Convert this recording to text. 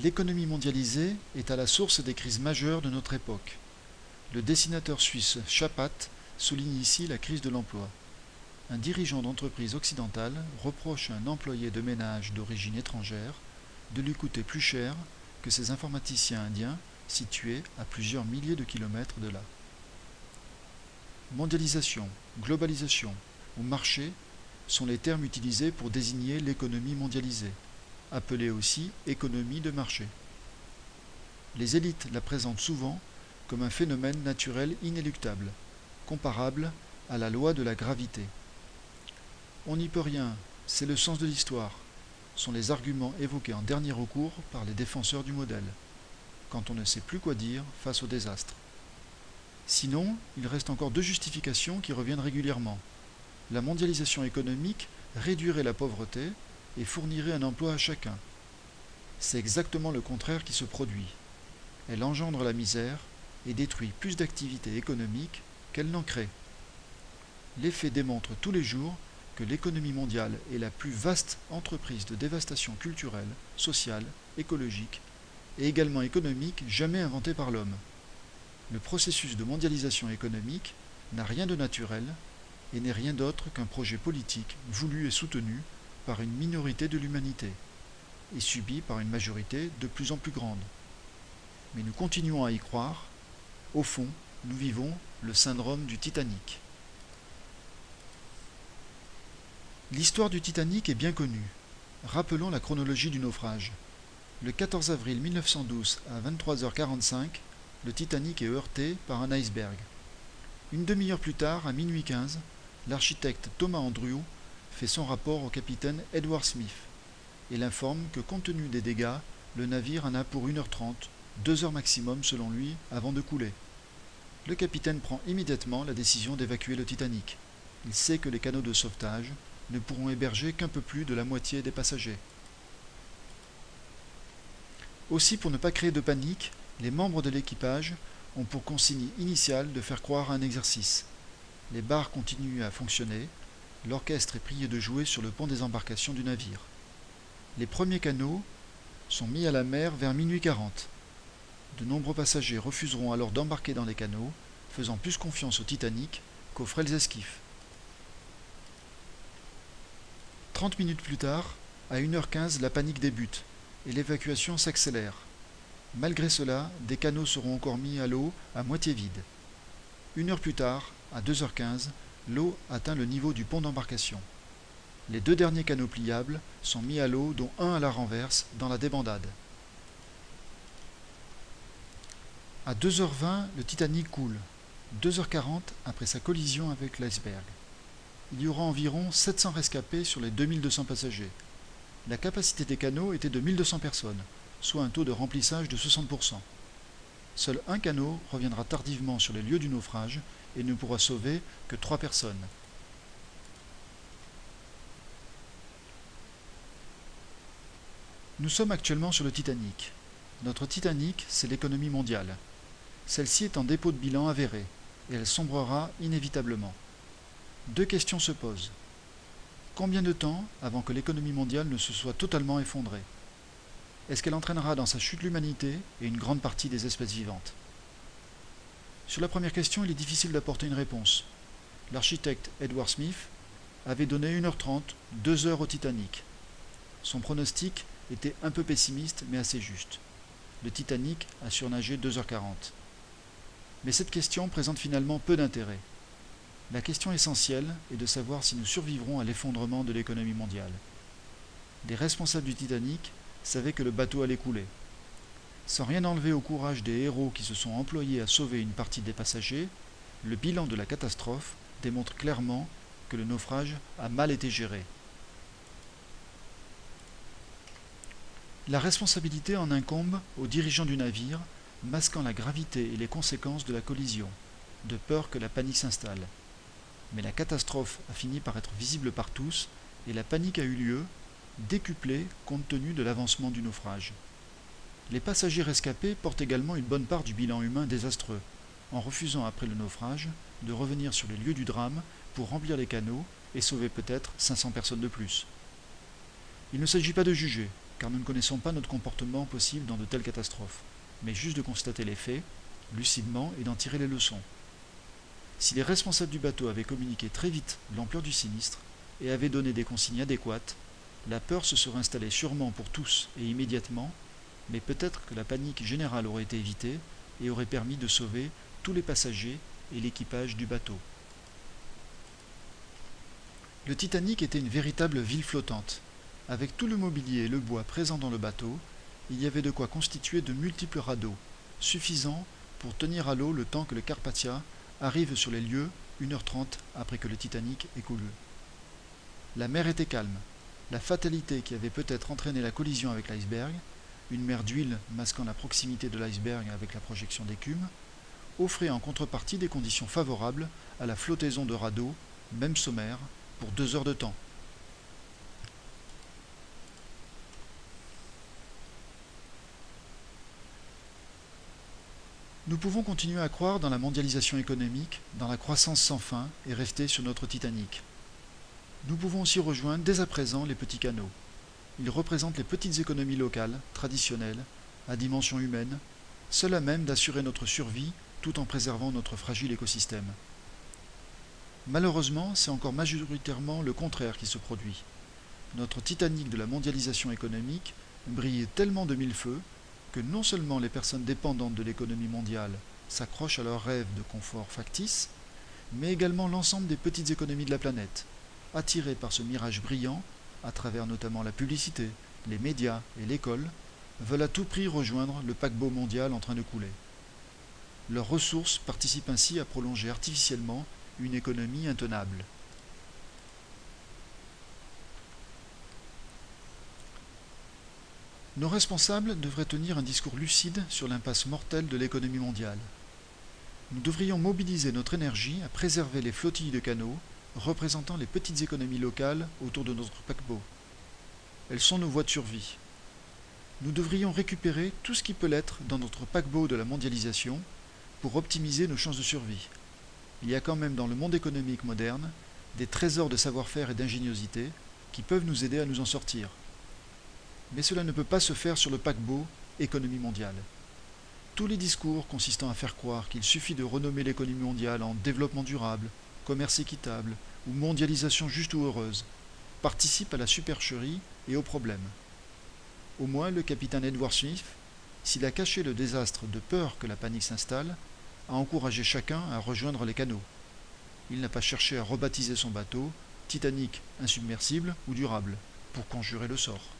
L'économie mondialisée est à la source des crises majeures de notre époque. Le dessinateur suisse Chapat souligne ici la crise de l'emploi. Un dirigeant d'entreprise occidentale reproche à un employé de ménage d'origine étrangère de lui coûter plus cher que ses informaticiens indiens situés à plusieurs milliers de kilomètres de là. Mondialisation, globalisation ou marché sont les termes utilisés pour désigner l'économie mondialisée, appelée aussi économie de marché. Les élites la présentent souvent comme un phénomène naturel inéluctable, comparable à la loi de la gravité. On n'y peut rien, c'est le sens de l'histoire, sont les arguments évoqués en dernier recours par les défenseurs du modèle, quand on ne sait plus quoi dire face au désastre. Sinon, il reste encore deux justifications qui reviennent régulièrement. La mondialisation économique réduirait la pauvreté et fournirait un emploi à chacun. C'est exactement le contraire qui se produit. Elle engendre la misère et détruit plus d'activités économiques qu'elle n'en crée. Les faits démontrent tous les jours que l'économie mondiale est la plus vaste entreprise de dévastation culturelle, sociale, écologique et également économique jamais inventée par l'homme. Le processus de mondialisation économique n'a rien de naturel et n'est rien d'autre qu'un projet politique voulu et soutenu par une minorité de l'humanité et subi par une majorité de plus en plus grande. Mais nous continuons à y croire. Au fond, nous vivons le syndrome du Titanic. L'histoire du Titanic est bien connue. Rappelons la chronologie du naufrage. Le 14 avril 1912 à 23h45, le Titanic est heurté par un iceberg. Une demi-heure plus tard, à minuit 15, l'architecte Thomas Andrew fait son rapport au capitaine Edward Smith et l'informe que compte tenu des dégâts, le navire en a pour 1h30, 2 heures maximum selon lui, avant de couler. Le capitaine prend immédiatement la décision d'évacuer le Titanic. Il sait que les canaux de sauvetage ne pourront héberger qu'un peu plus de la moitié des passagers. Aussi, pour ne pas créer de panique, les membres de l'équipage ont pour consigne initiale de faire croire à un exercice. Les bars continuent à fonctionner, l'orchestre est prié de jouer sur le pont des embarcations du navire. Les premiers canots sont mis à la mer vers minuit 40. De nombreux passagers refuseront alors d'embarquer dans les canots, faisant plus confiance au Titanic qu'aux frêles esquifs. 30 minutes plus tard, à 1h15, la panique débute et l'évacuation s'accélère. Malgré cela, des canots seront encore mis à l'eau à moitié vide. 1 heure plus tard, à 2h15, l'eau atteint le niveau du pont d'embarcation. Les deux derniers canots pliables sont mis à l'eau, dont un à la renverse, dans la débandade. À 2h20, le Titanic coule, 2h40 après sa collision avec l'iceberg. Il y aura environ 700 rescapés sur les 2200 passagers. La capacité des canots était de 1200 personnes, soit un taux de remplissage de 60%. Seul un canot reviendra tardivement sur les lieux du naufrage et ne pourra sauver que 3 personnes. Nous sommes actuellement sur le Titanic. Notre Titanic, c'est l'économie mondiale. Celle-ci est en dépôt de bilan avéré, et elle sombrera inévitablement. Deux questions se posent. Combien de temps avant que l'économie mondiale ne se soit totalement effondrée? Est-ce qu'elle entraînera dans sa chute l'humanité et une grande partie des espèces vivantes? Sur la première question, il est difficile d'apporter une réponse. L'architecte Edward Smith avait donné 1h30, 2 heures au Titanic. Son pronostic était un peu pessimiste mais assez juste. Le Titanic a surnagé 2h40. Mais cette question présente finalement peu d'intérêt. La question essentielle est de savoir si nous survivrons à l'effondrement de l'économie mondiale. Les responsables du Titanic savaient que le bateau allait couler. Sans rien enlever au courage des héros qui se sont employés à sauver une partie des passagers, le bilan de la catastrophe démontre clairement que le naufrage a mal été géré. La responsabilité en incombe aux dirigeants du navire, masquant la gravité et les conséquences de la collision, de peur que la panique s'installe. Mais la catastrophe a fini par être visible par tous et la panique a eu lieu, décuplée compte tenu de l'avancement du naufrage. Les passagers rescapés portent également une bonne part du bilan humain désastreux, en refusant après le naufrage de revenir sur les lieux du drame pour remplir les canots et sauver peut-être 500 personnes de plus. Il ne s'agit pas de juger, car nous ne connaissons pas notre comportement possible dans de telles catastrophes, mais juste de constater les faits, lucidement, et d'en tirer les leçons. Si les responsables du bateau avaient communiqué très vite l'ampleur du sinistre et avaient donné des consignes adéquates, la peur se serait installée sûrement pour tous et immédiatement, mais peut-être que la panique générale aurait été évitée et aurait permis de sauver tous les passagers et l'équipage du bateau. Le Titanic était une véritable ville flottante. Avec tout le mobilier et le bois présents dans le bateau, il y avait de quoi constituer de multiples radeaux, suffisants pour tenir à l'eau le temps que le Carpathia arrive sur les lieux 1h30 après que le Titanic ait coulé. La mer était calme. La fatalité qui avait peut-être entraîné la collision avec l'iceberg, une mer d'huile masquant la proximité de l'iceberg avec la projection d'écume, offrait en contrepartie des conditions favorables à la flottaison de radeaux, même sommaires, pour 2 heures de temps. Nous pouvons continuer à croire dans la mondialisation économique, dans la croissance sans fin et rester sur notre Titanic. Nous pouvons aussi rejoindre dès à présent les petits canaux. Ils représentent les petites économies locales, traditionnelles, à dimension humaine, seules à même d'assurer notre survie tout en préservant notre fragile écosystème. Malheureusement, c'est encore majoritairement le contraire qui se produit. Notre Titanic de la mondialisation économique brille tellement de mille feux que non seulement les personnes dépendantes de l'économie mondiale s'accrochent à leurs rêves de confort factice, mais également l'ensemble des petites économies de la planète, attirées par ce mirage brillant, à travers notamment la publicité, les médias et l'école, veulent à tout prix rejoindre le paquebot mondial en train de couler. Leurs ressources participent ainsi à prolonger artificiellement une économie intenable. Nos responsables devraient tenir un discours lucide sur l'impasse mortelle de l'économie mondiale. Nous devrions mobiliser notre énergie à préserver les flottilles de canaux représentant les petites économies locales autour de notre paquebot. Elles sont nos voies de survie. Nous devrions récupérer tout ce qui peut l'être dans notre paquebot de la mondialisation pour optimiser nos chances de survie. Il y a quand même dans le monde économique moderne des trésors de savoir-faire et d'ingéniosité qui peuvent nous aider à nous en sortir. Mais cela ne peut pas se faire sur le paquebot économie mondiale. Tous les discours consistant à faire croire qu'il suffit de renommer l'économie mondiale en développement durable, commerce équitable ou mondialisation juste ou heureuse participent à la supercherie et aux problèmes. Au moins le capitaine Edward Smith, s'il a caché le désastre de peur que la panique s'installe, a encouragé chacun à rejoindre les canaux. Il n'a pas cherché à rebaptiser son bateau Titanic insubmersible ou durable pour conjurer le sort.